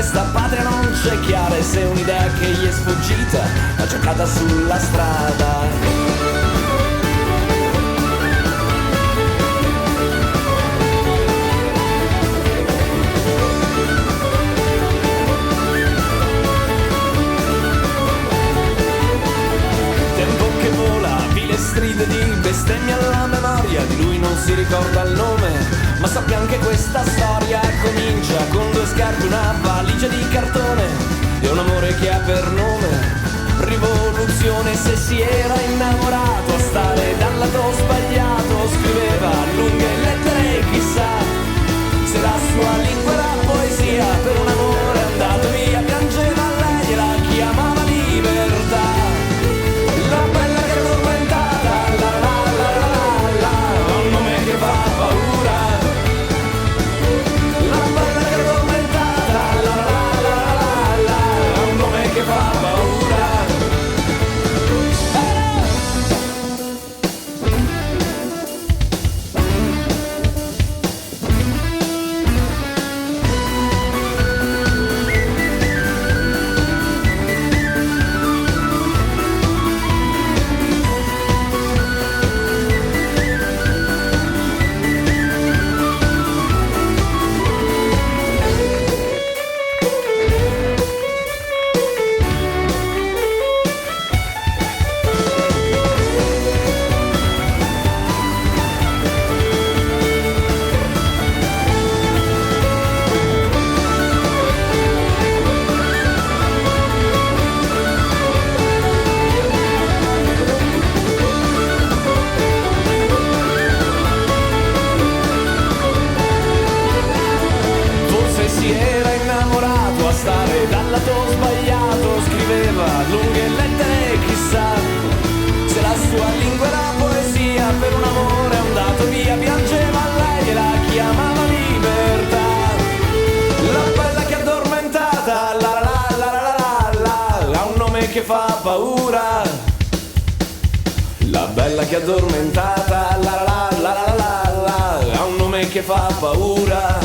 questa patria non c'è chiara, e se un'idea che gli è sfuggita l'ha cercata sulla strada. Stride di bestemmie alla memoria, di lui non si ricorda il nome, ma sappiamo che questa storia comincia con due scarpe, una valigia di cartone e un amore che ha per nome rivoluzione. Se si era innamorato a stare dal lato sbagliato, scriveva lunghe lettere, chissà se la sua lingua era poesia. Per un amore andato via piangeva lei e la chiamava libertà. La bella che addormentata, la la la la la, un nome che fa paura. La bella che addormentata, la la la la la, un nome che fa paura. Che fa paura, la bella che addormentata, la la la la la la, ha un nome che fa paura.